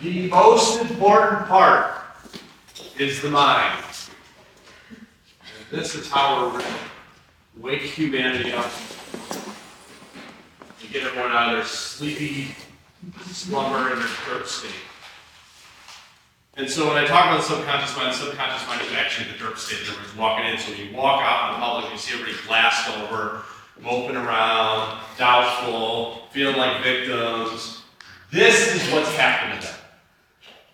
The most important part is the mind. And this is how we're wake humanity up. You get everyone out of their sleepy slumber and their derp state. And so when I talk about the subconscious mind is actually the derp state that everybody's walking in. So when you walk out in the public, you see everybody glassed over, moping around, doubtful, feeling like victims. This is what's happened to them.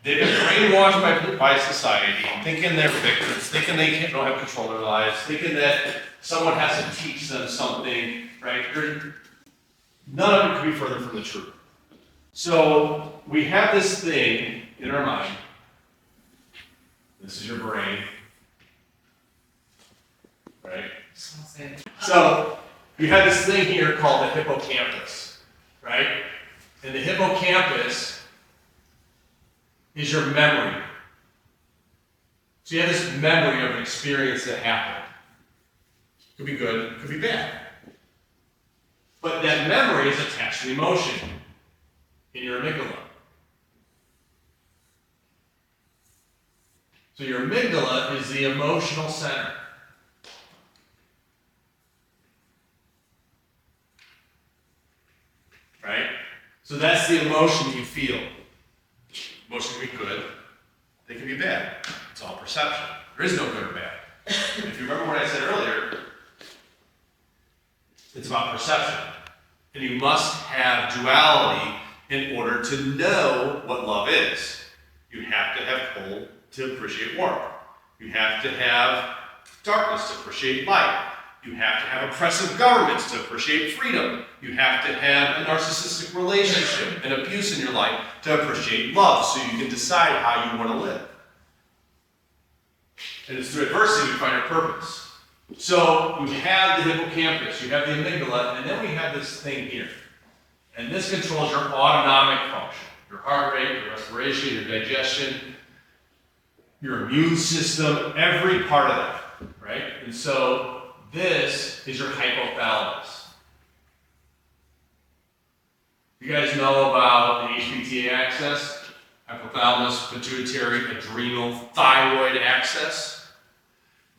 They've been brainwashed by society, thinking they're victims, thinking they don't have control of their lives, thinking that someone has to teach them something, right? None of it could be further from the truth. So we have this thing in our mind. This is your brain, right? So you have this thing here called the hippocampus, right? And the hippocampus is your memory. So you have this memory of an experience that happened. Could be good, could be bad. But that memory is attached to emotion in your amygdala. So your amygdala is the emotional center. Right? So that's the emotion you feel. Emotions can be good, they can be bad. It's all perception. There is no good or bad. If you remember what I said earlier, it's about perception. And you must have duality in order to know what love is. You have to have cold to appreciate warmth. You have to have darkness to appreciate light. You have to have oppressive governments to appreciate freedom. You have to have a narcissistic relationship and abuse in your life to appreciate love, so you can decide how you want to live. And it's through adversity we find our purpose. So you have the hippocampus, you have the amygdala, and then we have this thing here. And this controls your autonomic function, your heart rate, your respiration, your digestion, your immune system, every part of that, right? And so this is your hypothalamus. You guys know about the HPTA axis? Hypothalamus, pituitary, adrenal, thyroid axis.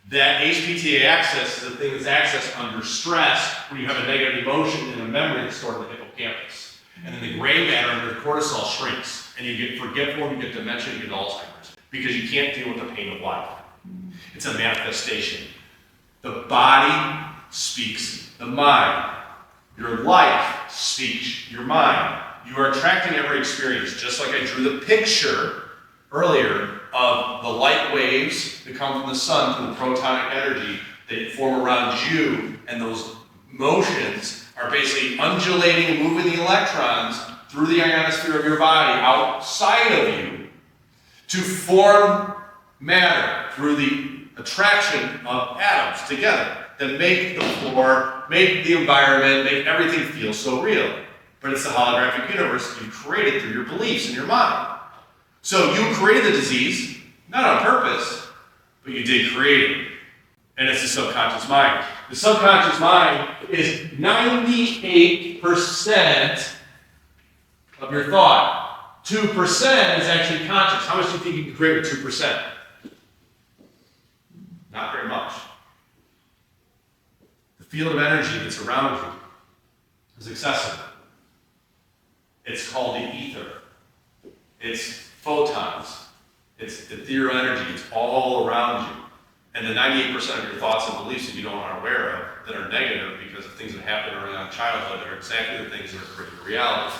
That HPTA axis is the thing that's accessed under stress when you have a negative emotion and a memory that's stored in the hippocampus. And then the gray matter under the cortisol shrinks, and you get forgetful, you get dementia, you get Alzheimer's, because you can't deal with the pain of life. It's a manifestation. The body speaks the mind. Your life speaks your mind. You are attracting every experience, just like I drew the picture earlier of the light waves that come from the sun, from the protonic energy that form around you, and those motions are basically undulating and moving the electrons through the ionosphere of your body outside of you to form matter through the attraction of atoms together that make the floor, make the environment, make everything feel so real. But it's the holographic universe you created through your beliefs in your mind. So you created the disease, not on purpose, but you did create it. And it's the subconscious mind. The subconscious mind is 98% of your thought. 2% is actually conscious. How much do you think you can create with 2%? Not very much. The field of energy that's around you is accessible. It's called the ether. It's photons. It's ethereal energy. It's all around you. And the 98% of your thoughts and beliefs that you don't are aware of that are negative because of things that happen early on in childhood are exactly the things that are creating reality.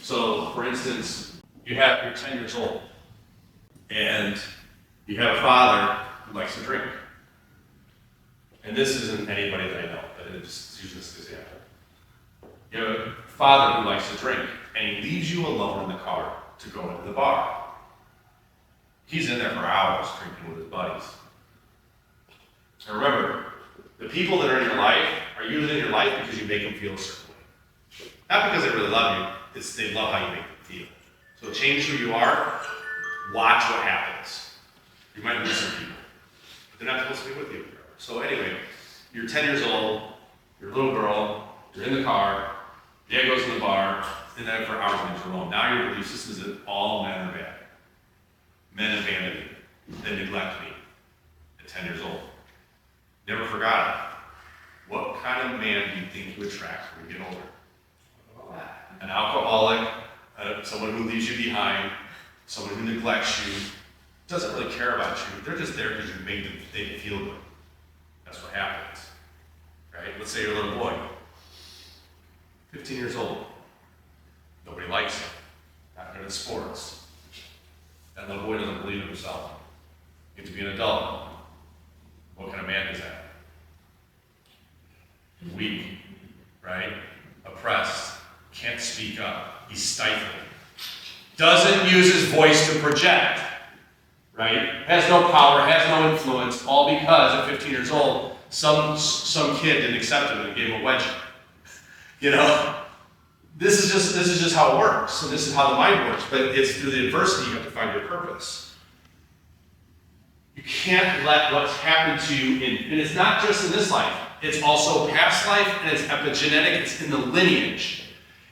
So, for instance, you're 10 years old, and you have a father who likes to drink. And this isn't anybody that I know, but I'm just using this example. You have a father who likes to drink, and he leaves you alone in the car to go into the bar. He's in there for hours drinking with his buddies. And remember, the people that are in your life are usually in your life because you make them feel a certain way. Not because they really love you, it's they love how you make them feel. So change who you are, watch what happens. You might lose some people, but they're not supposed to be with you. So anyway, you're 10 years old, you're a little girl, you're in the car, dad goes to the bar, and then for hours in Jerome. Now your belief system is that all men are bad. Men have vanity. They neglect me at 10 years old. Never forgot it. What kind of man do you think you attract when you get older? An alcoholic, someone who leaves you behind, someone who neglects you, doesn't really care about you. They're just there because you made them feel good. That's what happens. Right? Let's say you're a little boy, 15 years old. Nobody likes him. Not good at sports. That little boy doesn't believe in himself. You get to be an adult. What kind of man is that? Weak, right? Oppressed, can't speak up. He's stifled. Doesn't use his voice to project, right? Has no power, has no influence, all because at 15 years old, some kid didn't accept him and gave him a wedgie. You know? This is just how it works, and this is how the mind works, but it's through the adversity you have to find your purpose. You can't let what's happened to you and it's not just in this life, it's also past life, and it's epigenetic, it's in the lineage.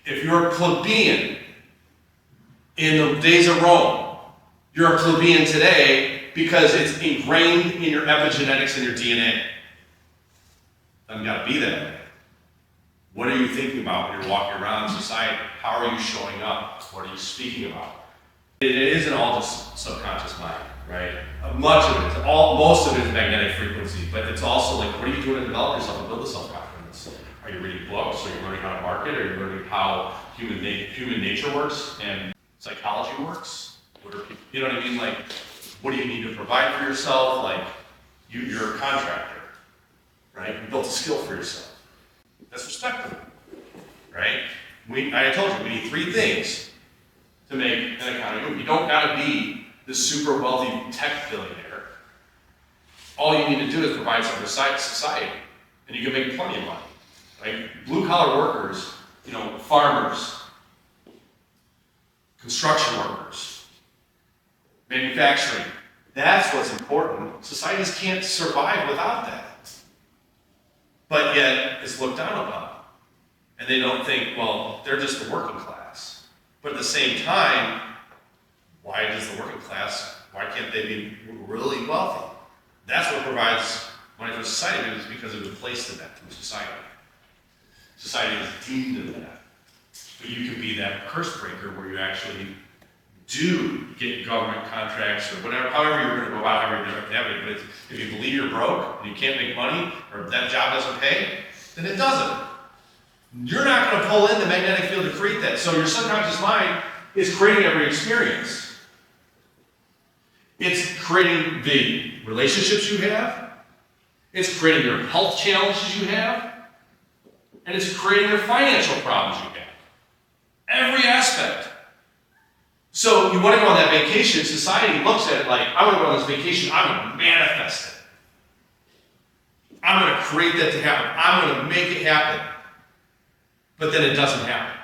If you're a plebeian in the days of Rome, you're a plebeian today because it's ingrained in your epigenetics and your DNA. Doesn't got to be that way. What are you thinking about when you're walking around society? How are you showing up? What are you speaking about? It isn't all just subconscious mind, right? Much of it, most of it is magnetic frequency, but it's also like, what are you doing to develop yourself and build the self-confidence? Are you reading books? Are you learning how to market? Are you learning how human nature works and psychology works? What are people, you know what I mean? Like, what do you need to provide for yourself? Like, you're a contractor, right? You built a skill for yourself. That's respectable, right? I told you, we need 3 things to make an account of you. You don't gotta be this super wealthy tech billionaire. All you need to do is provide something to society, and you can make plenty of money, right? Blue collar workers, farmers, construction workers, manufacturing, that's what's important. Societies can't survive without that. But yet, it's looked down upon. And they don't think, well, they're just the working class. But at the same time, why can't they be really wealthy? That's what provides money for society, is because it was placed in that through society. Society is deemed in that. But you can be that curse breaker where you actually do get government contracts or whatever, however you're going to go about, however you're going to have it. But if you believe you're broke and you can't make money, or if that job doesn't pay, then it doesn't. You're not going to pull in the magnetic field to create that. So your subconscious mind is creating every experience. It's creating the relationships you have. It's creating your health challenges you have. And it's creating your financial problems you have. Every aspect. So you want to go on that vacation, society looks at it like, I want to go on this vacation, I'm going to manifest it. I'm going to create that to happen. I'm going to make it happen. But then it doesn't happen.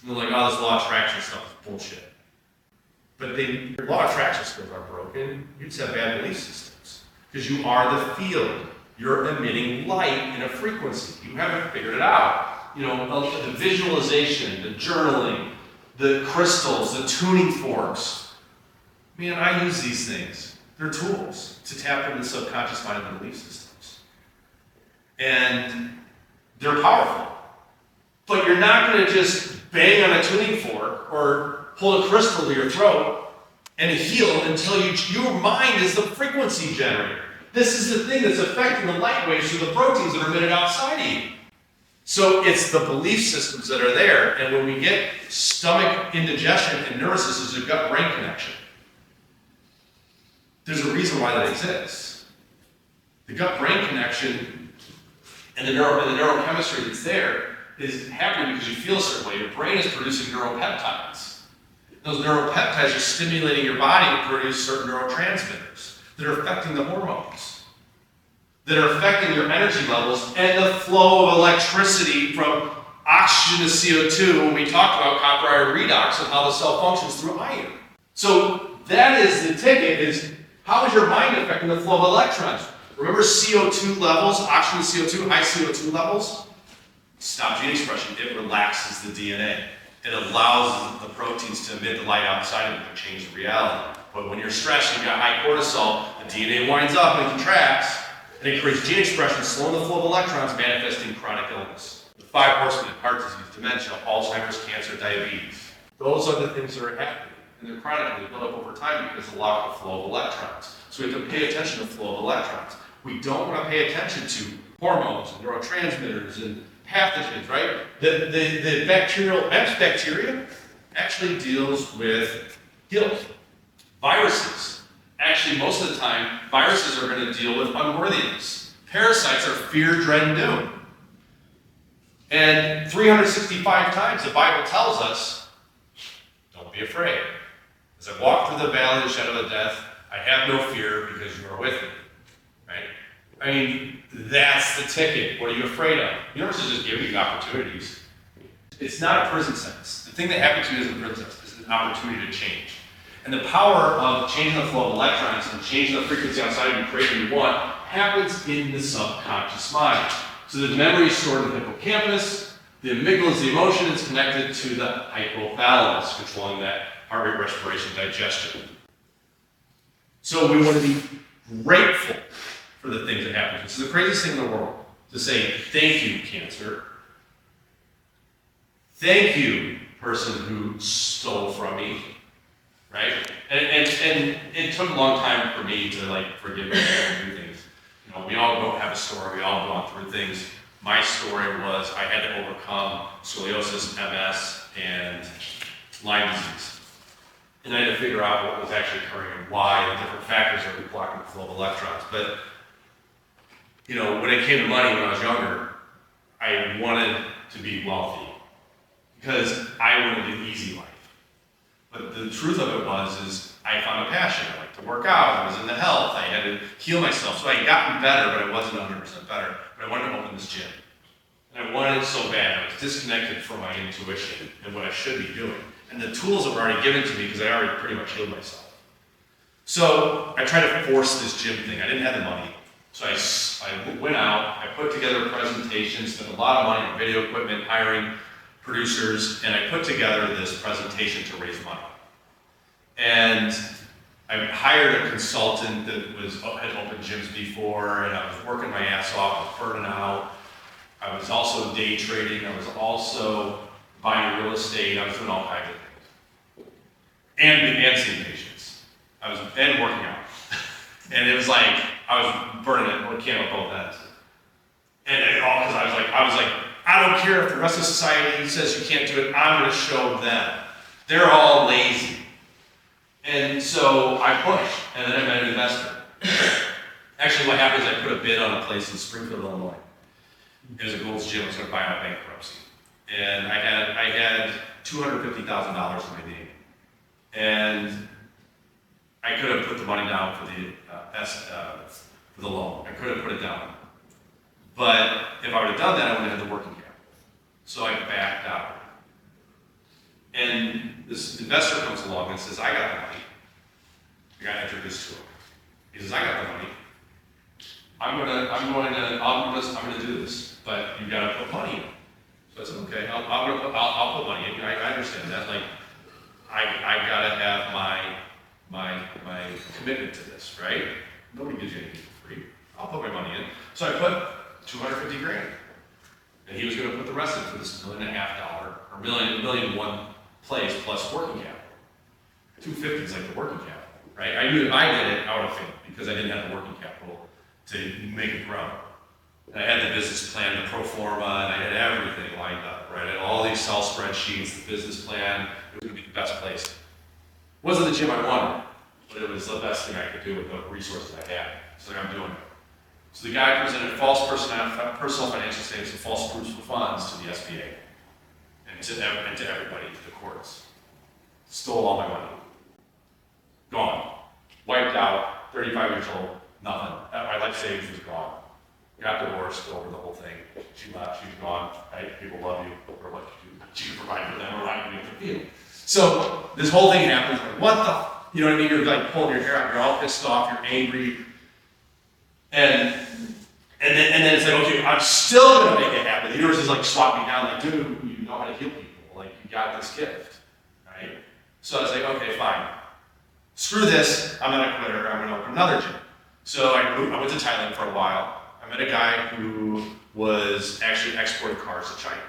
And they're like, oh, this law of attraction stuff is bullshit. But your law of attraction skills are broken. You just have bad belief systems. Because you are the field. You're emitting light in a frequency. You haven't figured it out. The visualization, the journaling, the crystals, the tuning forks. Man, I use these things. They're tools to tap into the subconscious mind and belief systems. And they're powerful. But you're not going to just bang on a tuning fork or pull a crystal to your throat and heal until your mind is the frequency generator. This is the thing that's affecting the light waves through the proteins that are emitted outside of you. So it's the belief systems that are there, and when we get stomach indigestion and neurosis, there's a gut-brain connection. There's a reason why that exists. The gut-brain connection and the neurochemistry that's there is happening because you feel a certain way. Your brain is producing neuropeptides. Those neuropeptides are stimulating your body to produce certain neurotransmitters that are affecting the hormones, that are affecting your energy levels and the flow of electricity from oxygen to CO2 when we talked about copper iron redox and how the cell functions through iron. So that is the ticket, is how is your mind affecting the flow of electrons? Remember CO2 levels, oxygen to CO2, high CO2 levels? Stop gene expression, it relaxes the DNA. It allows the proteins to emit the light outside and to change the reality. But when you're stressed and you've got high cortisol, the DNA winds up and contracts, and it creates gene expression, slowing the flow of electrons, manifesting chronic illness. The 5 horsemen: heart disease, dementia, Alzheimer's, cancer, diabetes. Those are the things that are happening, and they're chronic, and they build up over time because of the lack of flow of electrons. So we have to pay attention to the flow of electrons. We don't want to pay attention to hormones and neurotransmitters and pathogens, right? The bacteria actually deals with guilt. Viruses, actually most of the time, viruses are going to deal with unworthiness. Parasites are fear, dread, and doom. And 365 times the Bible tells us, don't be afraid. As I walk through the valley of the shadow of death, I have no fear because you are with me. Right? I mean, that's the ticket. What are you afraid of? The universe is just giving you opportunities. It's not a prison sentence. The thing that happens to you isn't a prison sentence. It's an opportunity to change. And the power of changing the flow of electrons and changing the frequency outside of you, creating what you want, happens in the subconscious mind. So the memory is stored in the hippocampus. The amygdala is the emotion. It's connected to the hypothalamus, controlling that heart rate, respiration, digestion. So we want to be grateful for the things that happen. It's the craziest thing in the world to say, thank you, cancer. Thank you, person who stole from me. Right? And it took a long time for me to forgive myself and do things. You know, we all don't have a story, we all gone through things. My story was I had to overcome scoliosis, MS, and Lyme disease. And I had to figure out what was actually occurring and why, the different factors that were blocking the flow of electrons. But, you know, when it came to money when I was younger, I wanted to be wealthy because I wanted an easy life. But the truth of it is I found a passion. I liked to work out. I was into health. I had to heal myself. So I had gotten better, but I wasn't 100% better. But I wanted to open this gym. And I wanted it so bad. I was disconnected from my intuition and what I should be doing. And the tools that were already given to me because I already pretty much healed myself. So I tried to force this gym thing. I didn't have the money. So I went out. I put together a presentation, spent a lot of money on video equipment, hiring producers, and I put together this presentation to raise money. And I hired a consultant that had opened gyms before, and I was working my ass off, I was burning out. I was also day trading, I was also buying real estate, I was doing all kinds of things. And seeing patients. And working out. And it was like, I was burning it, or can at both ends. And it all, because I was like, I don't care if the rest of society says you can't do it, I'm going to show them. They're all lazy. And so I pushed, and then I met an investor. Actually, what happened is I put a bid on a place in Springfield, Illinois. It was a Gold's Gym, I was going to buy out bankruptcy. And I had $250,000 in my name. And I could have put the money down for the loan. I could have put it down. But if I would have done that, I would have had the working capital. So I backed out. And this investor comes along and says, I got the money. I got introduced to him. He says, I got the money. I'm gonna do this, but you gotta put money in. So I said, okay, I'll put money in. I understand that. Like, I gotta have my commitment to this, right? Nobody gives you anything for free. I'll put my money in. So I put $250,000. And he was going to put the rest in for this $1.5 million or $1.1 place plus working capital. 250 is like the working capital, right? I knew if I did it, I would have failed because I didn't have the working capital to make it grow. And I had the business plan, the pro forma, and I had everything lined up, right? I had all the Excel spreadsheets, the business plan. It was going to be the best place. It wasn't the gym I wanted, but it was the best thing I could do with the resources I had. So I'm doing it. So the guy presented false personal financial statements and false proofs of funds to the SBA and to everybody, to the courts. Stole all my money. Gone. Wiped out, 35 years old, nothing. My life savings was gone. Got divorced over the whole thing. She left, she's gone. Right? People love you for what you can provide for them or not you make them feel. So this whole thing happens, like, what the, you know what I mean? You're like pulling your hair out, you're all pissed off, you're angry. And then it's like, okay, I'm still gonna make it happen. The universe is like swatting me down, like, dude, you know how to heal people. like, you got this gift, right? So I was like, okay, fine. Screw this, I'm not a quitter, I'm gonna open another gym. So I went to Thailand for a while. I met a guy who was actually exporting cars to China.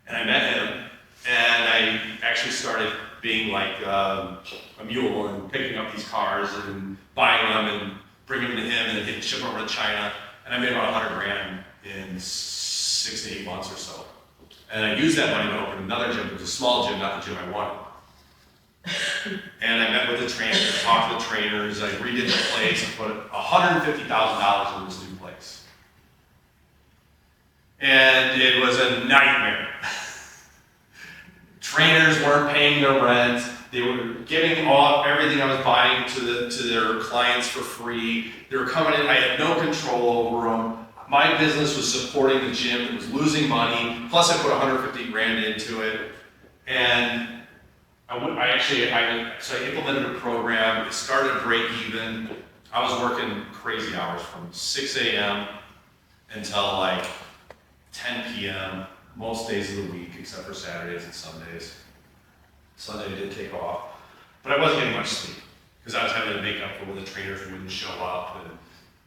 And I met him, and I actually started being like a mule and picking up these cars and buying them and bringing them to him and then he'd ship them over to China. And I made about 100 grand in 6 to 8 months or so. And I used that money to open another gym. It was a small gym, not the gym I wanted. And I met with the trainers, talked to the trainers, I redid the place, I put $150,000 in this new place. And it was a nightmare. Trainers weren't paying their rent. They were giving off everything I was buying to their clients for free. They were coming in, I had no control over them. My business was supporting the gym, it was losing money, plus I put 150 grand into it. And so I implemented a program, it started break even. I was working crazy hours from 6 a.m. until like 10 p.m. most days of the week, except for Saturdays and Sundays. Sunday did take off, but I wasn't getting much sleep because I was having to make up for when the trainers wouldn't show up, and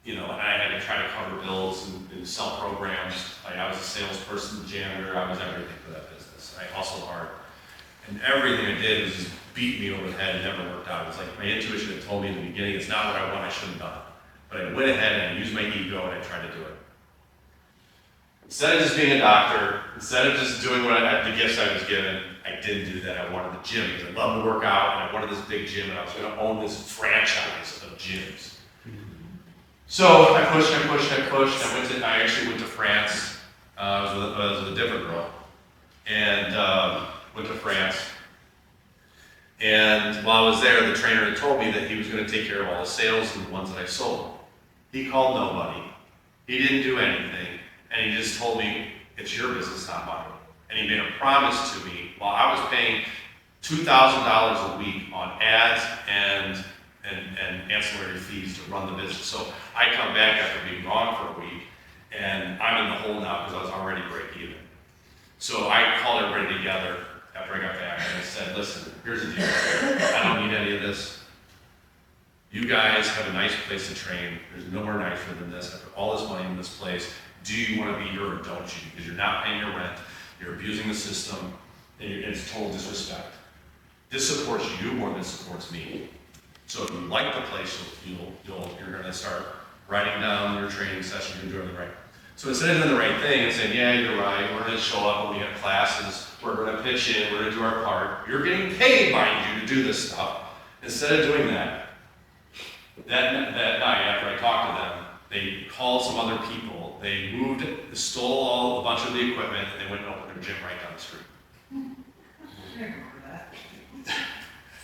and I had to try to cover bills and sell programs. I was a salesperson, janitor, I was everything for that business. I hustled hard, and everything I did was just beat me over the head and never worked out. It was like my intuition had told me in the beginning, it's not what I want, I shouldn't have done it. But I went ahead and I used my ego and I tried to do it. Instead of just being a doctor, instead of just doing the gifts I was given, I didn't do that. I wanted the gym because I love to work out and I wanted this big gym and I was going to own this franchise of gyms. So I pushed. I actually went to France. I was with a different girl and went to France. And while I was there, the trainer had told me that he was going to take care of all the sales and the ones that I sold. He called nobody. He didn't do anything. And he just told me, it's your business, not mine. And he made a promise to me while I was paying $2,000 a week on ads and ancillary fees to run the business. So I come back after being gone for a week, and I'm in the hole now because I was already break even. So I called everybody together after I got back, and I said, listen, here's the deal. I don't need any of this. You guys have a nice place to train. There's nowhere nicer than this. I put all this money in this place. Do you want to be here or don't you? Because you're not paying your rent, you're abusing the system, and it's total disrespect. This supports you more than it supports me. So if you like the place, you're going to start writing down your training session, you're doing the right. So instead of doing the right thing and saying, yeah, you're right, we're going to show up when we have classes, we're going to pitch in, we're going to do our part. You're getting paid, mind you, to do this stuff. Instead of doing that, that night after I talked to them, they called some other people. They stole a bunch of the equipment, and they went and opened their gym right down the street. I remember that.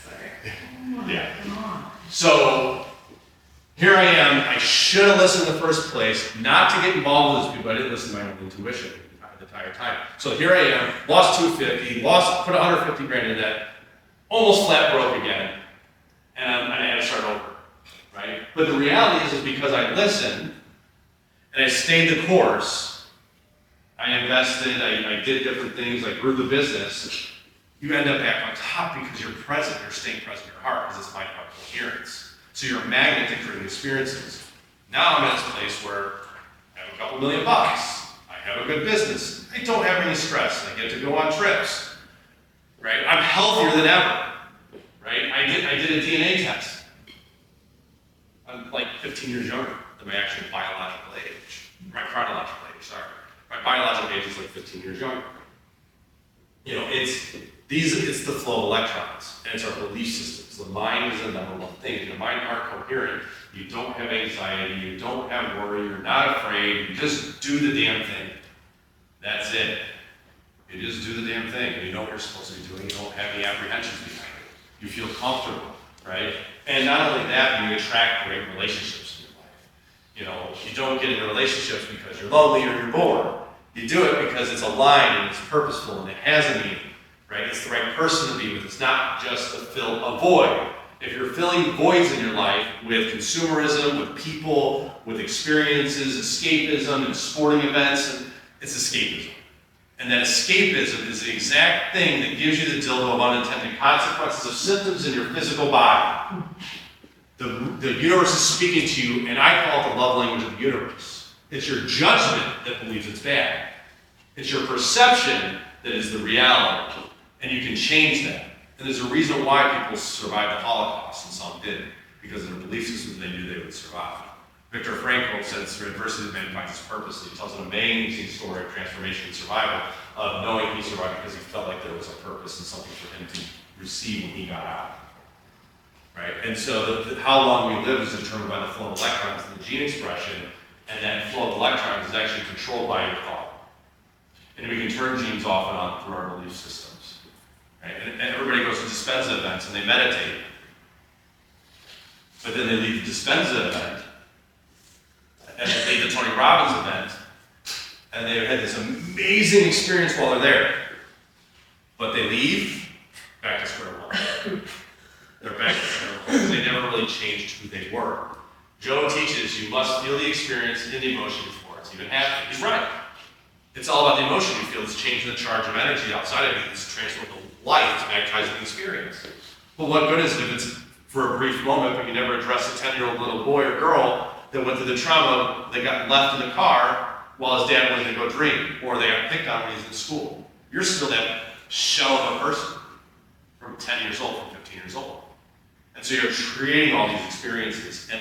Sorry. Yeah. So here I am. I should have listened in the first place, not to get involved with those people. I didn't listen to my own intuition the entire time. So here I am, lost 250, put 150 grand in debt, almost flat broke again, and I had to start over. Right? But the reality is because I listened and I stayed the course, I invested, I did different things, I grew the business, you end up back on top because you're present, you're staying present in your heart because it's mind about coherence. So you're a magnet to creating experiences. Now I'm in this place where I have a couple $1 million, I have a good business, I don't have any stress, I get to go on trips, right? I'm healthier than ever, right? I did a DNA test. I'm like 15 years younger than my actual biological age. My chronological age, sorry. My biological age is like 15 years younger. It's the flow of electrons, and it's our belief systems. The mind is the number one thing. If the mind aren't coherent, you don't have anxiety, you don't have worry, you're not afraid, you just do the damn thing. That's it. You just do the damn thing. You know what you're supposed to be doing, you don't have any apprehensions behind it. You feel comfortable, right? And not only that, you attract great relationships in your life. You don't get into relationships because you're lonely or you're bored. You do it because it's aligned and it's purposeful and it has a meaning, right? It's the right person to be with. It's not just to fill a void. If you're filling voids in your life with consumerism, with people, with experiences, escapism, and sporting events, it's escapism. And that escapism is the exact thing that gives you the dildo of unintended consequences of symptoms in your physical body. The universe is speaking to you, and I call it the love language of the universe. It's your judgment that believes it's bad. It's your perception that is the reality. And you can change that. And there's a reason why people survived the Holocaust, and some didn't, because of their belief systems they knew they would survive. Viktor Frankl says through adversity man finds his purpose. He tells an amazing story of transformation and survival, of knowing he survived because he felt like there was a purpose and something for him to receive when he got out. Right? And so how long we live is determined by the flow of electrons and the gene expression, and that flow of electrons is actually controlled by your thought. And we can turn genes off and on through our belief systems. Right? And everybody goes to Dispenza events and they meditate. But then they leave the Dispenza event, and they leave the Tony Robbins event, and they had this amazing experience while they're there. But they leave, back to square one. They're back to square one because they never really changed who they were. Joe teaches you must feel the experience and the emotion before it's even happening. He's right. It's all about the emotion you feel. It's changing the charge of energy outside of you. It's transforming the life. It's magnetizing the experience. But what good is it if it's for a brief moment, but you never address a 10-year-old little boy or girl that went through the trauma, they got left in the car while his dad went to go drink, or they got picked on when he's in school. You're still that shell of a person from 10 years old, from 15 years old. And so you're creating all these experiences, and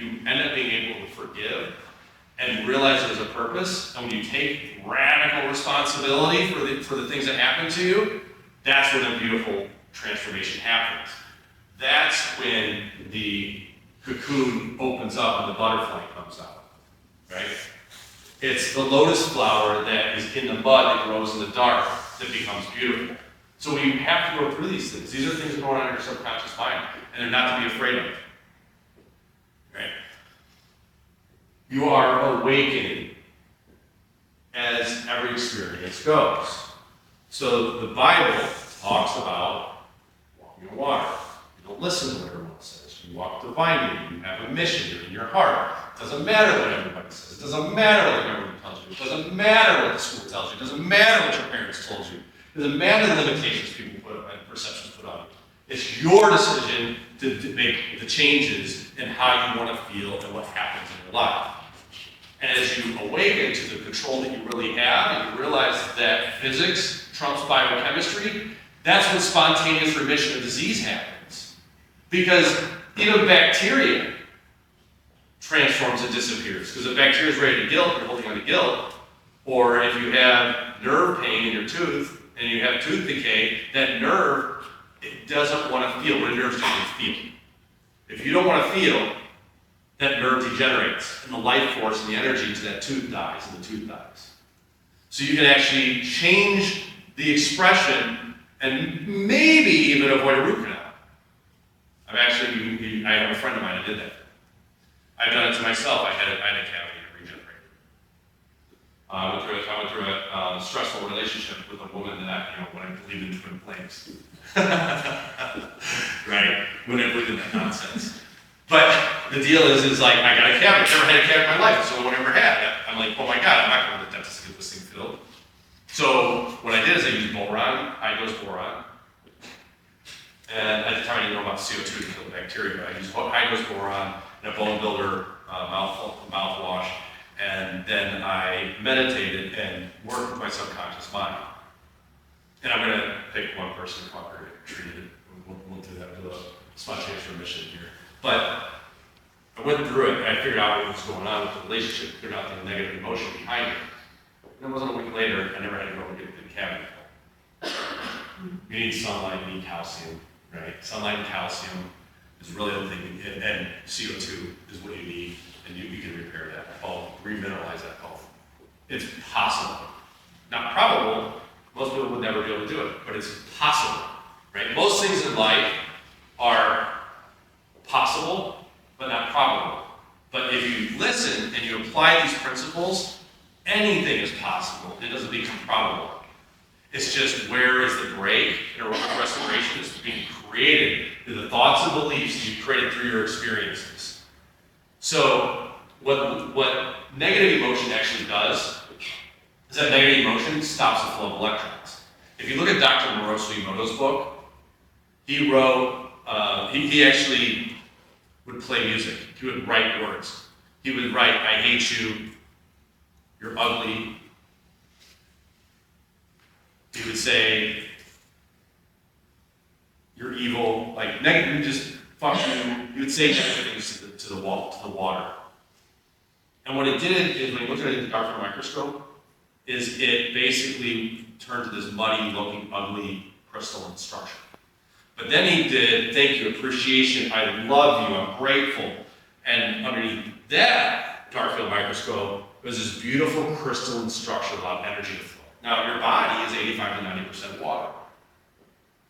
you end up being able to forgive and realize there's a purpose. And when you take radical responsibility for the things that happen to you, that's when a beautiful transformation happens. That's when the cocoon opens up and the butterfly comes out, right? It's the lotus flower that is in the mud that grows in the dark that becomes beautiful. So we have to go through these things. These are things going on in your subconscious mind, and they're not to be afraid of, right? You are awakening as every experience goes. So the Bible talks about walking on water. You don't listen to what everyone says. You walk divinely. You have a mission. You're in your heart. It doesn't matter what everybody says. It doesn't matter what the government tells you. It doesn't matter what the school tells you. It doesn't matter what your parents told you. It doesn't matter the limitations people put up and perceptions put on you. It's your decision to make the changes in how you want to feel and what happens in your life. And as you awaken to the control that you really have, and you realize that physics trumps biochemistry, that's when spontaneous remission of disease happens. Because even bacteria transforms and disappears. Because if bacteria is ready to gilt, you're holding on to gilt. Or if you have nerve pain in your tooth and you have tooth decay, that nerve, it doesn't want to feel. What a nerve does is feel. If you don't want to feel, that nerve degenerates, and the life force and the energy to that tooth dies, and the tooth dies. So you can actually change the expression and maybe even avoid a root canal. I have a friend of mine that did that. I've done it to myself. I had a cavity that regenerated. I went through a stressful relationship with a woman that, when I believed in twin flames. Right? When I believed in that nonsense. But the deal is like, I got a cavity. I've never had a cavity in my life, so no one ever had it. I'm like, oh my God, I'm not going to the dentist to get this thing filled. So what I did is I used boron, high-dose boron. And at the time I didn't know about CO2 to kill bacteria, but I used high-dose boron and a bone builder mouthwash. And then I meditated and worked with my subconscious mind. And I'm going to pick one person to treat it. We'll do that with a spontaneous remission here. But I went through it and I figured out what was going on with the relationship, figured out the negative emotion behind it. And it wasn't a week later, I never had to go and get the cavity filled. You need sunlight, you need calcium, right? Sunlight and calcium is really the thing, and CO2 is what you need, and you can repair that bone, remineralize that bone. It's possible. Not probable, most people would never be able to do it, but it's possible, right? Most things in life are possible, but not probable. But if you listen and you apply these principles, anything is possible. It doesn't become probable. It's just where is the break and a restoration is being created through the thoughts and beliefs you created through your experiences. So what negative emotion actually does is that negative emotion stops the flow of electrons. If you look at Dr. Morosu Emoto's book, he wrote, he actually would play music. He would write words. He would write, I hate you, you're ugly. He would say, you're evil, like negative, just fuck you. He would say negative things to the water. And what it did is, when you looked at it in the dark microscope, is it basically turned to this muddy looking, ugly crystalline structure. But then he did, thank you, appreciation, I love you, I'm grateful. And underneath that dark field microscope was this beautiful crystalline structure that allowed energy to flow. Now, your body is 85 to 90% water.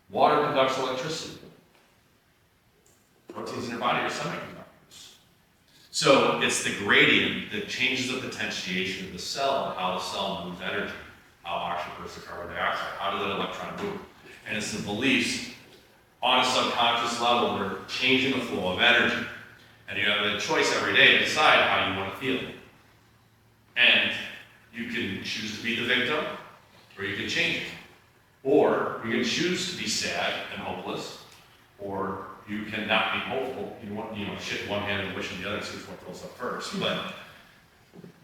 Water conducts electricity. Proteins in your body are semiconductors. So it's the gradient that changes the potentiation of the cell and how the cell moves energy, how oxygen versus carbon dioxide, how does that electron move? And it's the beliefs on a subconscious level that are changing the flow of energy. And you have a choice every day to decide how you want to feel. And you can choose to be the victim, or you can change it. Or you can choose to be sad and hopeless, or you can not be hopeful. You want, shit one hand and wish in the other, see which one fills up first. But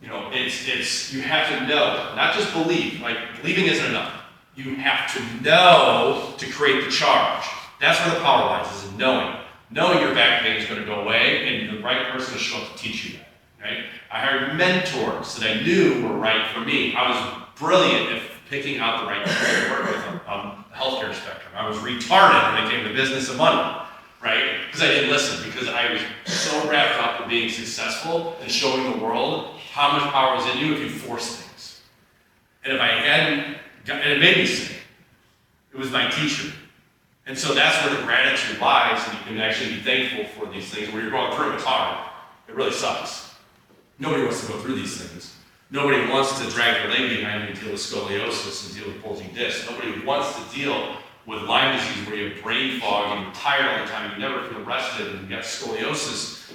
it's you have to know, not just believe. Like, believing isn't enough. You have to know to create the charge. That's where the power lies, is in knowing. Knowing your back pain is going to go away, and the right person to show up to teach you that. Right? I hired mentors that I knew were right for me. I was brilliant at picking out the right people to work with on the healthcare spectrum. I was retarded when it came to business and money, right? Because I didn't listen, because I was so wrapped up in being successful and showing the world how much power is in you if you force things. And if I hadn't, and it made me sick. It was my teacher. And so that's where the gratitude lies, and you can actually be thankful for these things. When you're going through them, it's hard. It really sucks. Nobody wants to go through these things. Nobody wants to drag their leg behind and deal with scoliosis and deal with bulging discs. Nobody wants to deal with Lyme disease where you have brain fog and you're tired all the time, you never feel rested, and you got scoliosis,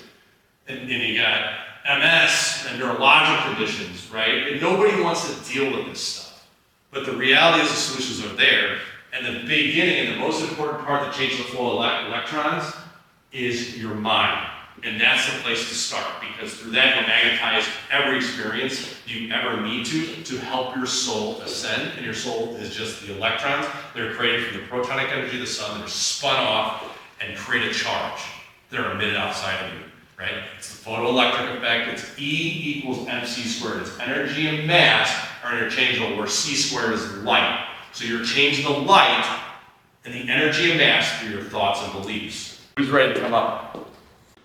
and you got MS and neurological conditions, right? And nobody wants to deal with this stuff. But the reality is the solutions are there, and the beginning and the most important part that changes the flow of electrons is your mind. And that's the place to start, because through that you'll magnetize every experience you ever need to help your soul ascend. And your soul is just the electrons that are created from the protonic energy of the sun that are spun off and create a charge that are emitted outside of you, right? It's the photoelectric effect. It's E equals mc squared. It's energy and mass are interchangeable, where c squared is light. So you're changing the light and the energy and mass through your thoughts and beliefs. Who's ready to come up?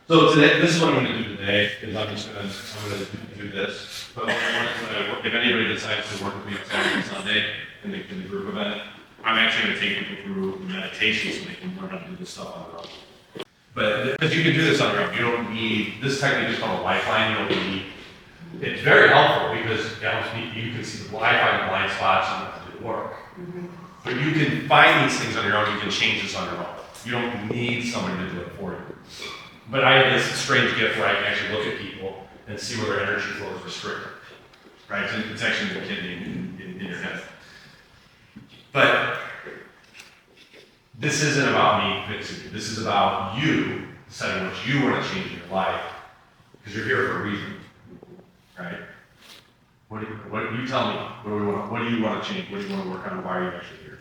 So today, this is what I'm going to do today, is I'm going to do this. But if anybody decides to work with me on Saturday and Sunday in the group event, I'm actually going to take people through meditation so they can learn how to do this stuff on their own. But because you can do this on your own, you don't need, this technique is called a lifeline. You don't need, it's very helpful because it helps you can see the Wi-Fi and blind spots and how to do work. Mm-hmm. But you can find these things on your own, you can change this on your own. You don't need somebody to do it for you. But I have this strange gift where I can actually look at people and see where their energy flow is restricted, right? So it's actually the kidney in your head. But this isn't about me fixing you. This is about you deciding what you want to change in your life, because you're here for a reason, right? What you tell me? What do you want to change? What do you want to work on? Why are you actually here?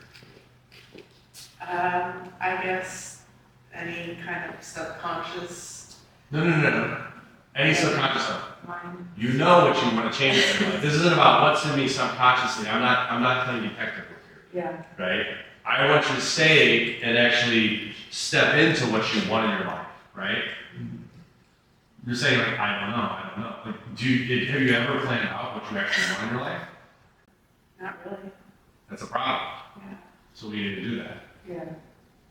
I guess any kind of subconscious. No. Any subconscious stuff. Mind. You know what you want to change in your life. This isn't about what's in me subconsciously. I'm not telling you technical here. Yeah. Right? I want you to stay and actually step into what you want in your life, right? You're saying, like, I don't know. Like, have you ever planned out what you actually want in your life? Not really. That's a problem. Yeah. So we need to do that. Yeah.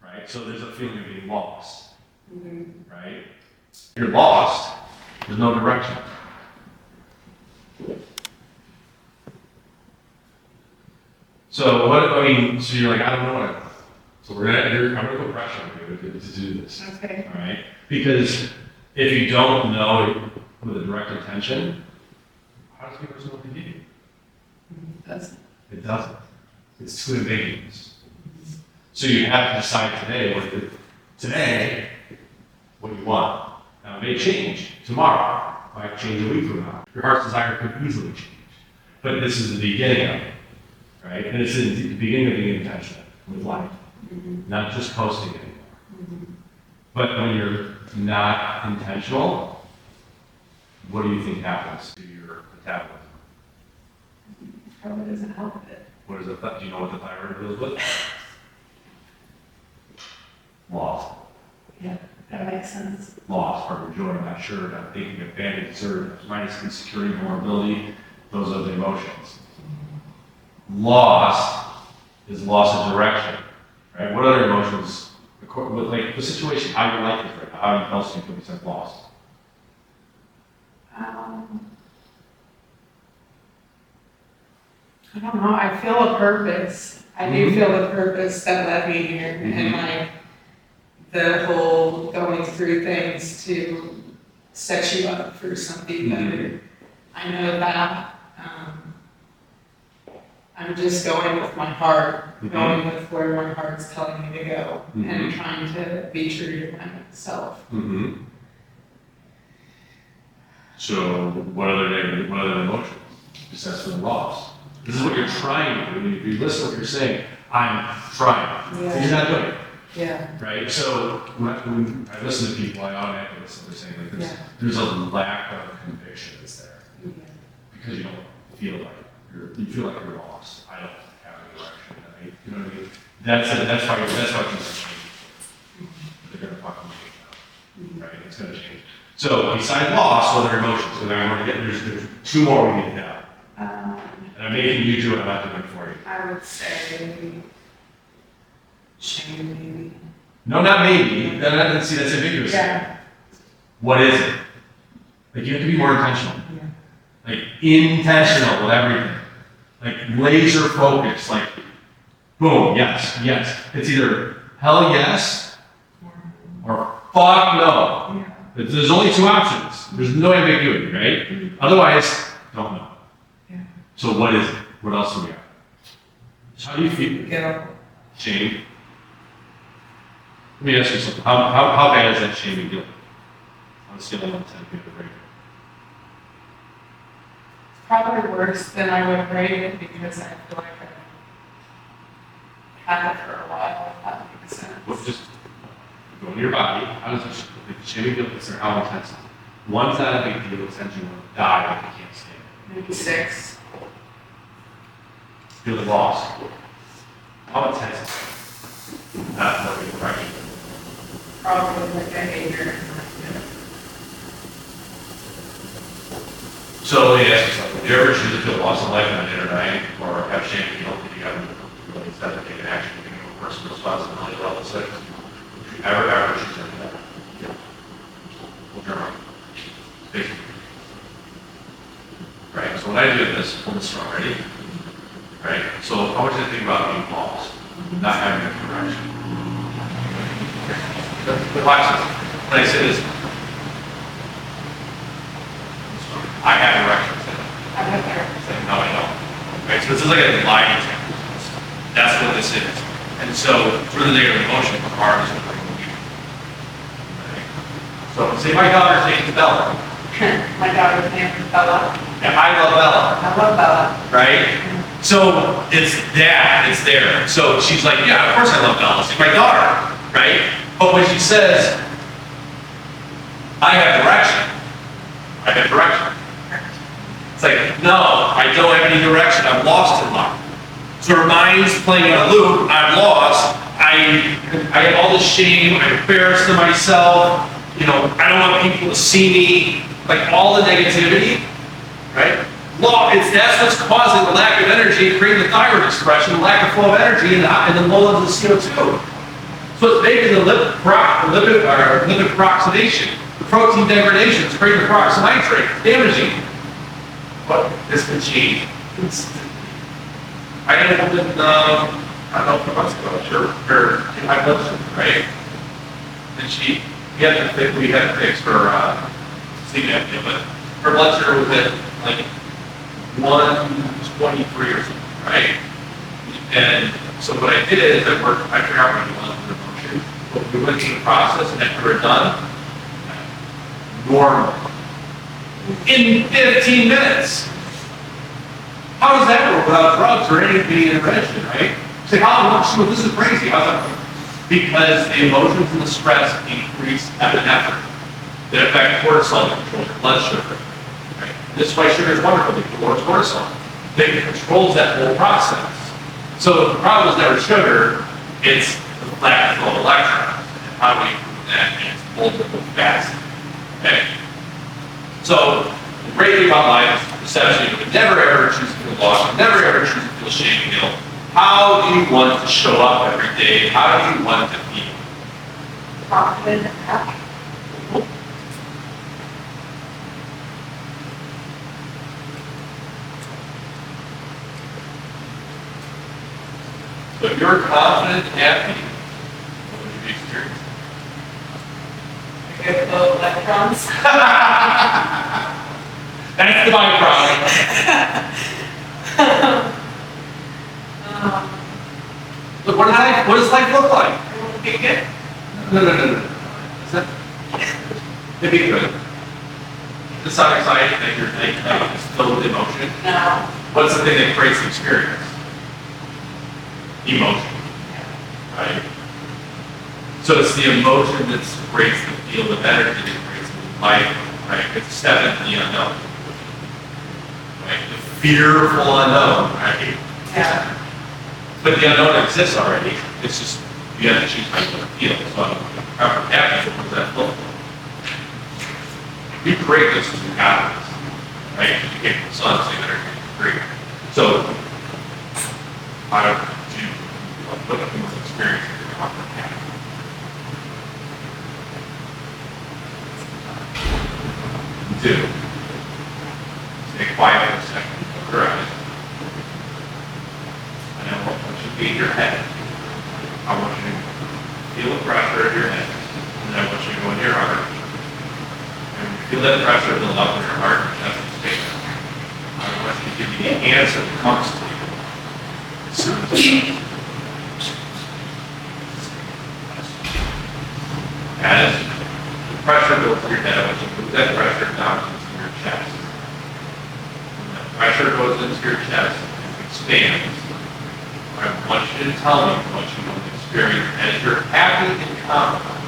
Right? So there's a feeling of being lost. Mm-hmm. Right? You're lost. There's no direction. So so you're like, I don't know what I want. So I'm gonna put pressure on you to do this. Okay. All right? Because if you don't know with a direct intention, how does the person know what to do? It doesn't. It's too ambiguous. So you have to decide today what you want. Now it may change tomorrow. It might change a week from now. Your heart's desire could easily change. But this is the beginning of it, right? And it's the beginning of being intentional with life, not just coasting anymore. But when you're not intentional, what do you think happens to your metabolism? Probably doesn't help it. What is it? Do you know what the thyroid deals with? Loss. Yeah, that makes sense. Loss, heart joy, I'm not sure, I'm thinking of bandage, deserve, minus insecurity, vulnerability, those are the emotions. Loss is loss of direction, right? What other emotions, like the situation, how your life is right now, how else do you feel besides lost? I don't know, I feel a purpose. I do feel the purpose that led me here, and like the whole going through things to set you up for something better. I know that. I'm just going with my heart, going with where my heart's telling me to go, and trying to be true to myself. So what other emotions besides for the loss? This is what you're trying to do. If you listen to what you're saying, I'm trying. Yeah. You're not doing it. Yeah. Right? So when I listen to people, I automatically listen to what they're saying. Like there's a lack of conviction that's there. Because you don't feel like you feel like you're lost. I don't have any direction. You know what I mean? That's why things are changing. They're gonna fucking change now. Right? It's gonna change. So besides loss, what are emotions? So then I'm gonna get there's two more we need to have. And I'm making you do it, I'm not doing it for you. I would say shame, maybe. No, not maybe. See, that's ambiguous. Yeah. What is it? Like, you have to be more intentional. Yeah. Like, intentional with everything. Like, laser focused. Like, boom, yes, yes. It's either hell yes or fuck no. Yeah. There's only two options. There's no ambiguity, right? Otherwise, don't know. Yeah. So what is it? What else do we have? How do you feel? Guilt. Shame. Let me ask you something. How bad is that shame and guilt? On a scale of 1 to 10, give it a rating. Probably worse than I would rate it because I feel like I've had it for a while, if that makes sense. What just go into your body? How does it like shame and guilt consider how intense? One's not a big deal, it sends you to die like you can't stand. Maybe 6. Feel the loss. How intense is it? Not knowing the direction. Probably like behavior. So let me ask you something. Did you ever choose to feel loss in life and then dying, or have shame and guilt that you haven't really instead of taking action, taking a personal responsibility level 6? Would you ever choose to do that? Well, journal. Basically. Right, so when I do this, pull this from, ready? Right, so I want you to think about being lost, not having a direction. But watch this. When I say this, I have direction. I have there. No, I don't. Right, so this is like a line example. That's what this is. And so, for the negative emotion, the heart is what we do. Right? So, say my daughter's name is Bella. My daughter's name is Bella. Yeah, I love Bella. I love Bella. Right? So, it's that, it's there. So, she's like, yeah, of course I love Bella. She's my daughter. Right? But when she says, I have direction, I have direction. It's like, no, I don't have any direction. I'm lost in life. So her mind's playing in a loop. I'm lost. I have all this shame. I'm embarrassed to myself. You know, I don't want people to see me. Like all the negativity, right? That's what's causing the lack of energy and creating the thyroid expression, the lack of flow of energy, and the low levels of CO2. So it's making the lipid peroxidation, the protein degradation. It's creating the peroxynitrate, damaging. But this can change. I had a woman, I don't know if it was her high blood sugar, right? And we had to fix her sleep apnea, but her blood sugar was at like 123 or something, right? And so what I did is I figured out what I wanted for the motion, but we went through the process, and after we're done, normal. In 15 minutes. How does that work without drugs or any intervention, right? Say, well, this is crazy. How's that work? Because the emotions and the stress increase epinephrine that affect cortisol that controls your blood sugar. Right? This is why sugar is wonderful. It lowers cortisol. It controls that whole process. So the problem is never sugar, it's the lack of flow of electrons. And how do we improve that? And it's multiple fast. Okay? So the great thing about life is perception. You can never ever choose to feel lost. You never ever choose to feel shame and guilt. How do you want to show up every day? How do you want to feel? Confident and happy. So if you're confident and happy, what would you be experiencing? A good flow of electrons. That's the byproduct. Look, what does life look like? Be good. No. Is that? It'd be good. Does that sound exciting that you're thinking that it's filled with emotion? No. What's the thing that creates the experience? Emotion. Right? So it's the emotion that creates the field of energy that creates the life, right? It's a step into the unknown. Right? The fearful unknown, right? Yeah. But the unknown exists already. It's just, you have to choose how you want to feel. So I'm happy with that look. You create this through confidence, right? You came from the sun, so you better create. So, how do you look at people's experience if you're confident and happy? Two, stay quiet for a second. Close your eyes. And I want you to be in your head. I want you to feel the pressure in your head. And then I want you to go in your heart. And when you feel that pressure build up in your heart, that's the statement. I want you to give me the answer that comes to you. As soon as you as the pressure builds in your head, I want you to move that pressure down into your chest. When that pressure goes into your chest and expands, I want you to tell me what you want to experience as you're happy and confident.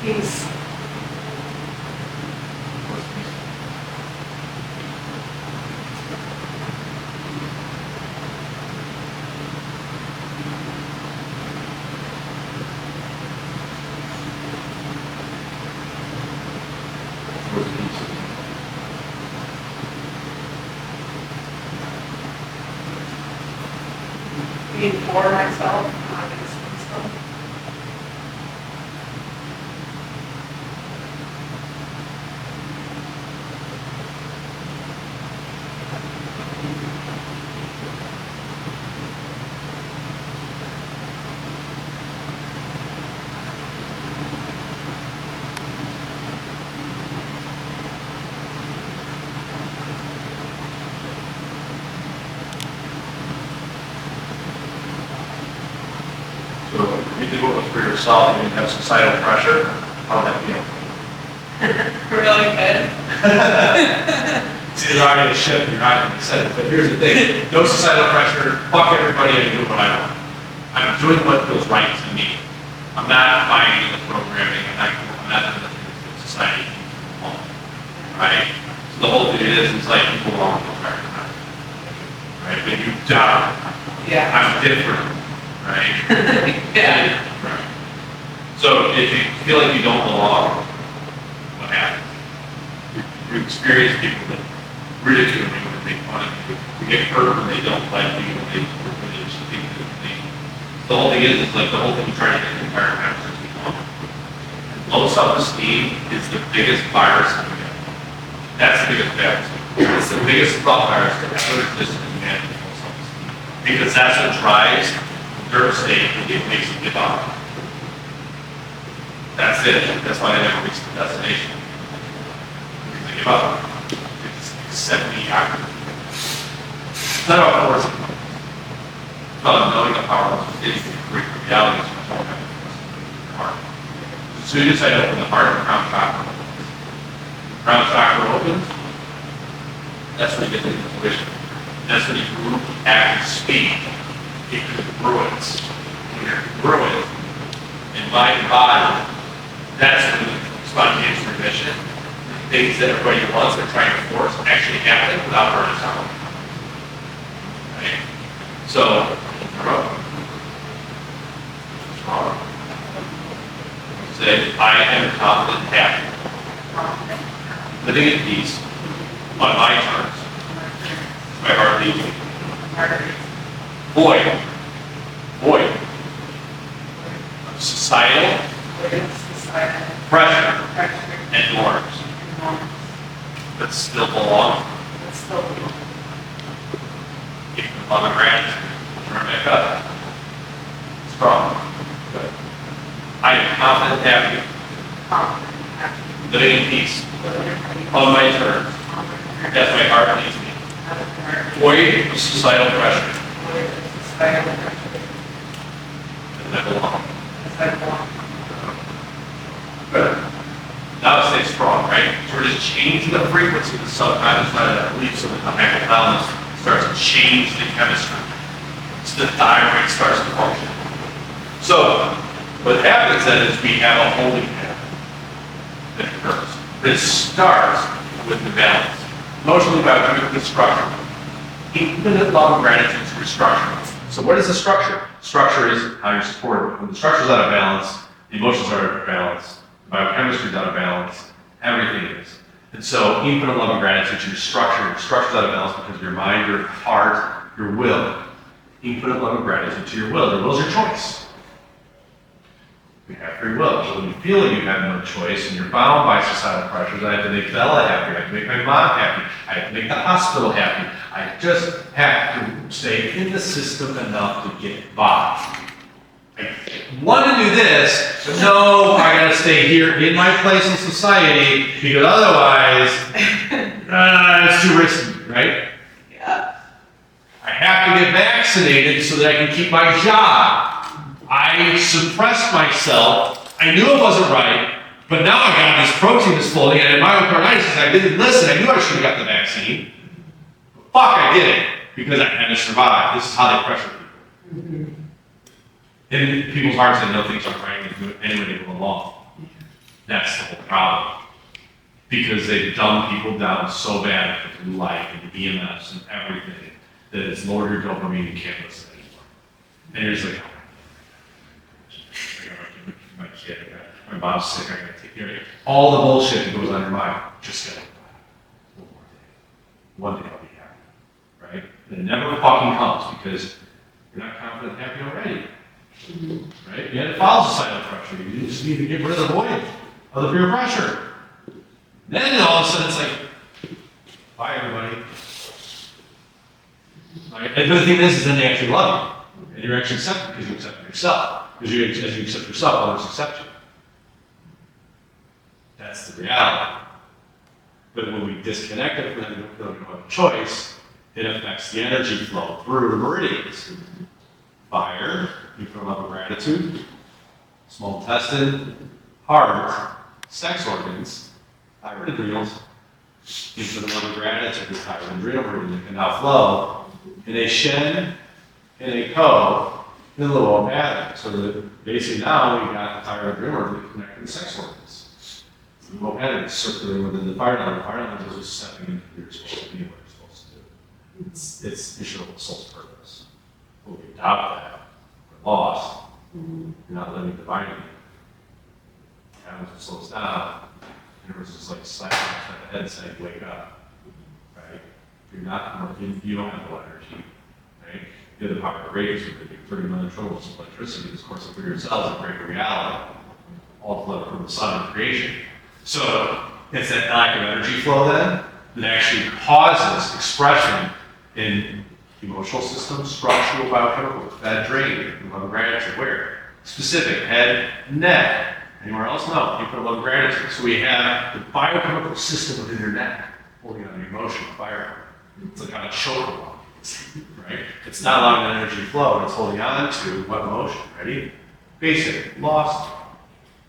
Peace. What's peace? What's peace? Being for myself, not against myself. So if you did what was for yourself, you didn't have societal pressure, how would that feel? Really good. See, there's already a shift, you're not going to set it. But here's the thing, no societal pressure, fuck everybody, I do what I want. I'm doing what feels right to me. I'm not buying the programming, I'm not doing the things that society wants. Right? So the whole thing is, it's like people belong to the right? But you doubt, Yeah. I'm different, right? Yeah. Right. So if you feel like you don't belong, what happens? You experience people that ridicule you, when they make fun of you, you get hurt when they don't like you, when they just think that they. The whole thing is like the whole thing you try to get the entire conversation to belong. Low self-esteem is the biggest virus in the world. That's the biggest virus. It's the biggest thought virus that ever existed in humanity, low self-esteem. Because that's what drives nervous state, it makes them give up. That's it. That's why they never reach the destination. Because they give up. It's accept mediocrity. It's not about force. It's about knowing the power of the reality is much more heavy than the heart. As soon as I open the heart, the crown chakra opens. Crown chakra opens, that's when you get the intuition. That's when you can act and speak. It congruence. When you're congruent in mind and body, that's when the spontaneous remission, things that everybody wants are trying to force actually happen without burning out. Right? So, say, I am confident and happy, living in peace, on my terms, my heart leads me. Void of societal pressure and norms, but still belong. Keep them on the ground, turn back up. Strong. Good. I am confident and happy, living in peace, on my terms, as my heart leads me. Void of societal pressure. And I belong. Good. Now stay strong, right? So we're just changing the frequency of the subconscious mind that leads to the hypothalamus starts to change the chemistry. So the thyroid starts to function. So what happens then is we have a holding pattern that occurs. It starts with the balance. Emotionally, biochemically, structure. Infinite love and gratitude through structure. So what is the structure? Structure is how you're supported. When the structure is out of balance, the emotions are out of balance, the biochemistry is out of balance, everything is. And so infinite love and gratitude to your structure. Your structure is out of balance because of your mind, your heart, your will. Infinite love and gratitude to your will. Your will is your choice. We have free will. So when you feel like you have no choice and you're bound by societal pressures, I have to make Bella happy, I have to make my mom happy, I have to make the hospital happy. I just have to stay in the system enough to get by. I want to do this, but no, I gotta stay here in my place in society because otherwise, it's too risky, right? Yeah. I have to get vaccinated so that I can keep my job. I suppressed myself. I knew it wasn't right, but now I got this protein that's floating, and in myocarditis, I didn't listen. I knew I should have got the vaccine. Fuck, I did it because I had to survive. This is how they pressure people. And in people's hearts, they know things aren't right, and do it anyway they go along. That's the whole problem. Because they've dumbed people down so bad with life and EMFs and everything that it's lowered your dopamine and you can't listen anymore. And you're just like, my kid, my mom's sick, I gotta take care of it. All the bullshit that goes on in your mind, just get it. One more day. One day I'll be happy. Right? And it never fucking comes because you're not confident and happy already. Right? You had to follow societal pressure. You just need to get rid of the void of the peer pressure. Then all of a sudden it's like, bye everybody. Right? And the thing is then they actually love you. And you're actually accepted because you accept yourself. Because as you accept yourself, others accept you. That's the reality. But when we disconnect it from them, we don't have a choice, it affects the energy flow through the meridians. Fire, you feel love and gratitude, small intestine, heart, sex organs, thyroid adrenals, you feel love and gratitude, the thyroid adrenal meridian can now flow in a shen and a ko in a little pattern. So that basically now we got the thyroid adrenal meridian connected to sex organs. The little pattern is circulating within the fire line. The fire line is just stepping into what you're supposed to be, what you're supposed to do. It's your soul's purpose. When we adopt that, we're lost. You're not living divinely. Time slows down. The universe is like slapping us on the head saying, wake up. Right? You're not, you don't have no energy. Right? You have the power of radiation, but you're 30 million troubles of electricity. This course of your cells and break a reality. All flow from the sun and creation. So it's that lack of energy flow then that actually causes expression in Emotional system, structural, biochemical, fed, drain, 11 gratitude, where? Specific, head, neck. Anywhere else? No, you put 11 gratitude. So we have the biochemical system within your neck, holding on the emotional fire. It's like on a choke, right? It's not allowing that energy to flow, it's holding on to what emotion? Ready? Basic, lost,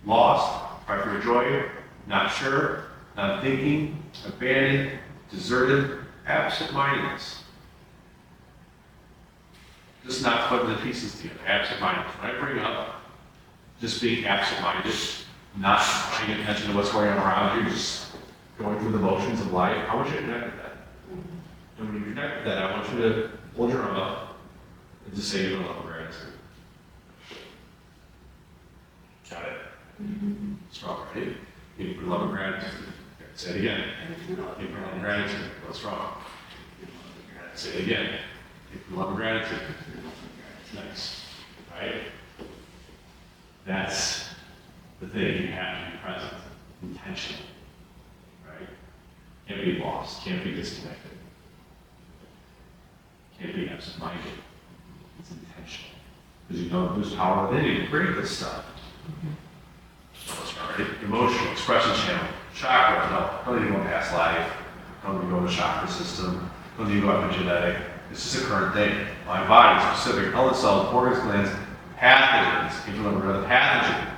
cry for joy, not sure, not thinking, abandoned, deserted, absent-mindedness. Just not putting the pieces together, absent-minded. When I bring up just being absent-minded, not paying attention to what's going on around you, just going through the motions of life, I want you to connect with that. And when you connect with that, I want you to hold your arm up and just say, you don't love gratitude. Got it? Strong, right? You put love and gratitude. Say it again. You put love and gratitude. What's wrong? Say it again. You put love and gratitude. Nice. Right? That's the thing. You have to be present. Intentional. Right? Can't be lost. Can't be disconnected. Can't be absent-minded. It's intentional. Because you know there's power within you to create this stuff. Right? Emotional, expression channel, chakra, no, don't even go past life, don't even go to chakra system, don't even go epigenetic. It's just a current thing. Mind, body, specific, pellet cells, organs, glands, pathogens. If you remember the pathogen,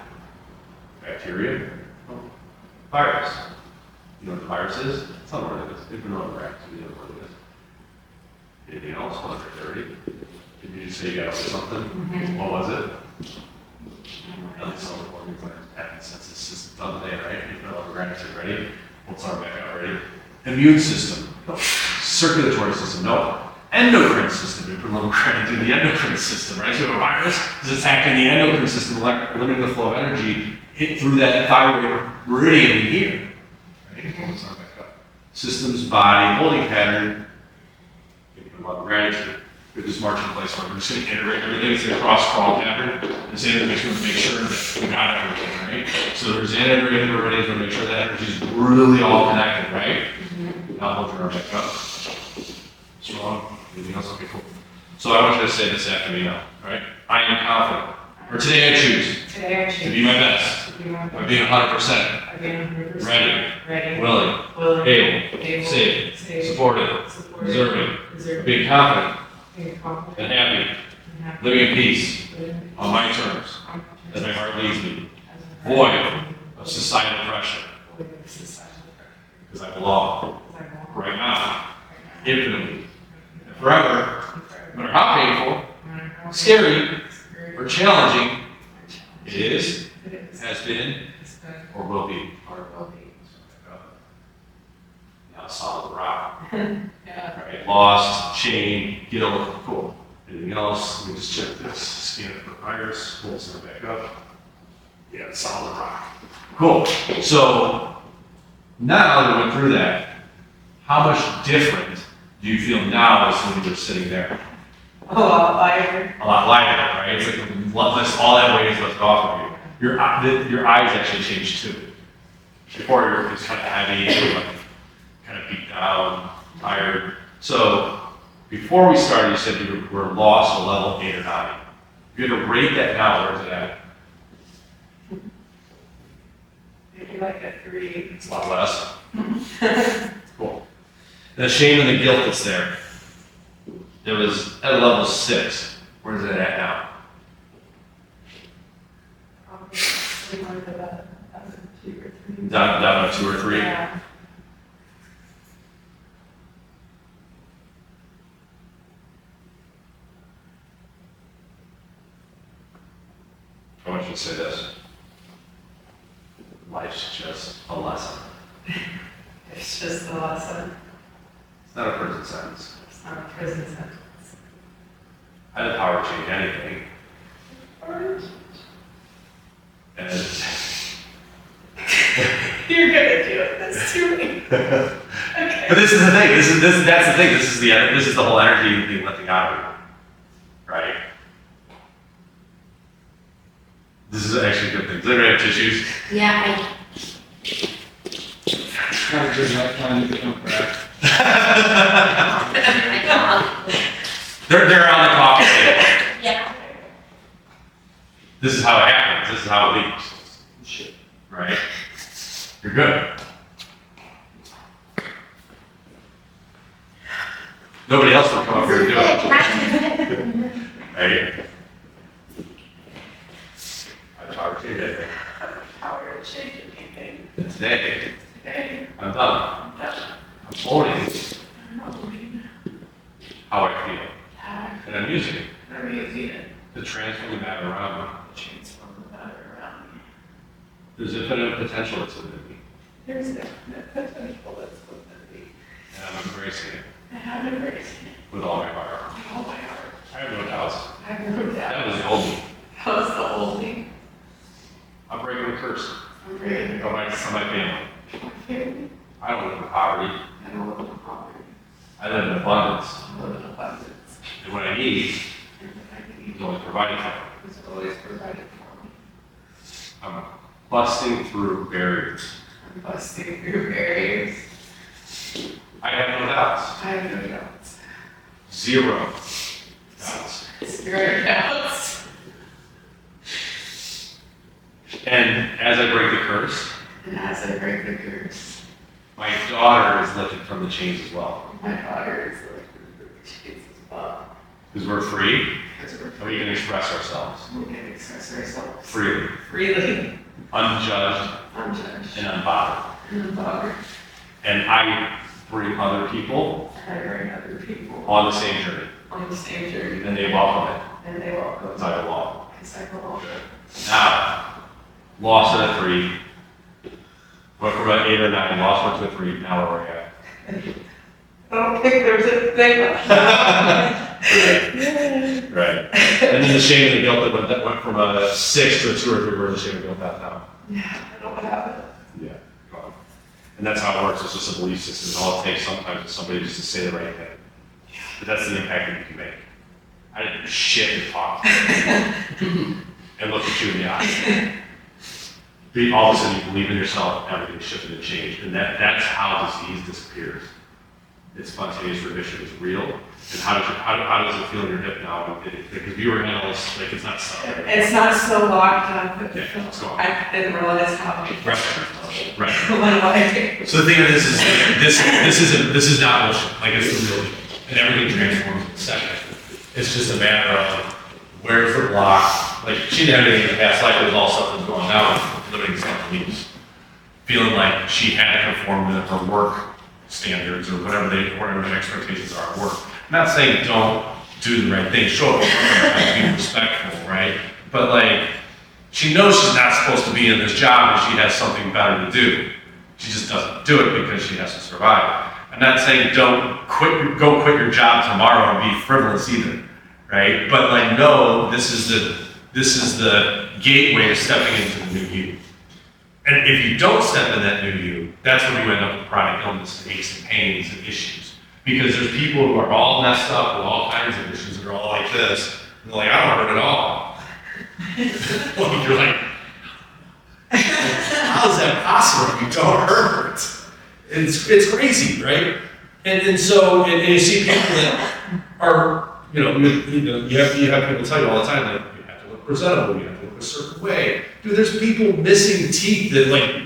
bacteria, virus. You know what the virus is? It's not what it is. If you know what you know what it is. Anything else? 130. Did you just say you got something? Mm-hmm. What was it? Senses system done today, right? You put all the gratitude, ready? We'll start back out, ready? Immune system, no. Circulatory system, no. Endocrine system, you put a little gratitude, the endocrine system, right? So a virus is attacking the endocrine system, limiting the flow of energy hit through that thyroid meridian in here. Right? We'll start back up. Systems, body, holding pattern, you put a lot of gratitude. We're just marching place where we're just going to integrate everything. It's a cross-crawl pattern. The same thing makes sure to make sure that we got everything, right? So there's integrated already to make sure that energy is really all connected, right? Mm-hmm. Now hold your arm back up. Strong. Anything else? Okay, cool. So I want you to say this after me now, all right? I am confident. Or today I choose. To be my best. By being 100%. Ready. Willing. Able. Safe. Supportive. Deserving. Being confident. And happy, living in peace, on my terms, as my heart leads me, void of societal pressure, because I belong, right now, infinitely, and forever, no matter how painful, scary, or challenging it is, has been, or will be. Now solid rock. Yeah. Right. Lost, chain, guilt, cool. Anything else? Let me just check this. Scan it for virus. Pull this back up. Yeah, solid rock. Cool. So now that we went through that, how much different do you feel now as when you were sitting there? A lot lighter. A lot lighter, right? It's like less, all that weight is left off of you. Your eyes actually changed too. Before it was kind of heavy, like kind of beat down, tired. So before we started, you said you were lost to level 8 or 9. If you had to rate that now, where's it at? Maybe like a 3. It's a lot less. Cool. The shame and the guilt that's there. It was at a level 6. Where's it at now? Probably about 2 or 3. Down to 2 or 3? Yeah. I want you to say this. Life's just a lesson. It's just a lesson. It's not a prison sentence. It's not a prison sentence. I have the power to change anything. And You're gonna do it. That's too late. Okay. But this is the thing. That's the thing. This is the whole energy being lifting out of you, right? This is actually a good thing. Does anybody have tissues? Yeah, Kind of good enough time to become cracked. I They're on the coffee table. Yeah. This is how it happens. This is how it leaks. Shit. Right? You're good. Nobody else will come up here and do it. Right? I talked to you today. Power of change anything. Today, Today, I'm done. I'm owning how I feel. And I'm using it I'm using it to transform the matter around me. to transform the matter around me. There's infinite potential that's within me. There's definite potential that's within me. And I'm embracing it I have embraced it with all my heart. with all my heart. I have no doubts. I have no That doubt. was the old me. That was the old me. I'm breaking the curse I'm ready to of my family. my family. I don't live in poverty. I don't live in poverty. I live in abundance. I live in abundance. And what I need And what I need is always provided for me. is always provided for me. I'm busting through barriers. I'm busting through barriers. I have no doubts. I have no doubts. Zero doubts. Zero doubts. And as I break the curse, And as I break the curse, my daughter is lifted from the chains as well. my daughter is like, Jesus, Bob. Because we're free, Because we're and we can express ourselves we can express ourselves freely, freely, unjudged, unjudged, and unbothered. and unbothered. And I bring other people I bring other people on the same journey, on the same journey, and they welcome it and they welcome as I belong. as I belong. Now, lost at a 3, went from an 8 or 9, lost went to a 3, now where we're at. I don't think there's a thing like that. Right. And then the shame and the guilt that went from a 6 to a 2 or 3, where's the shame and guilt at now? Yeah, I don't have it. Yeah. Gone. And that's how it works. It's just a belief system. All it takes sometimes is somebody just to say the right thing. But that's the impact that you can make. I didn't do shit and talk and look at you in the eye. All of a sudden you believe in yourself, everything shifted and changed. And that's how disease disappears. It's spontaneous remission is real. And how does it feel in your hip now? Because viewer handles, like it's not stuck there. It's not so locked up. Yeah, it's gone. I didn't realize how many. Right. Went away. So the thing of this is this is not bullshit. Like it's the real deal. And everything transforms in a second. It's just a matter of where's the block. Like she didn't have anything in the past life, it was all stuff that was going on, limiting self-beliefs. Feeling like she had to conform to her work standards or whatever the expectations are at work. I'm not saying don't do the right thing, show up and be respectful, right? But like, she knows she's not supposed to be in this job and she has something better to do. She just doesn't do it because she has to survive. I'm not saying go quit your job tomorrow and be frivolous either, right? But like, no, this is the gateway to stepping into the new you. And if you don't step in that new you, that's when you end up with chronic illness and aches and pains and issues. Because there's people who are all messed up with all kinds of issues that are all like this, and they're like, I don't hurt at all. Well, you're like, how is that possible? You don't hurt. It's crazy, right? And so you see people that are, you have people tell you all the time that you have to look presentable, you have to look a certain way. Dude, there's people missing teeth that like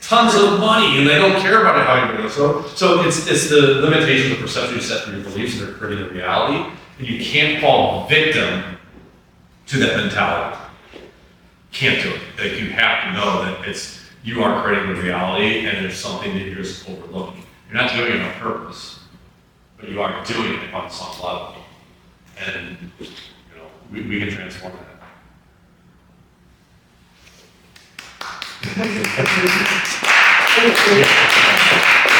tons of money and they don't care about it how you're doing. So it's the limitations of perception you set for your beliefs that are creating a reality, and you can't fall victim to that mentality. Can't do it. Like you have to know that you are creating the reality and there's something that you're just overlooking. You're not doing it on purpose, but you are doing it on some level. And we can transform that. Thank you.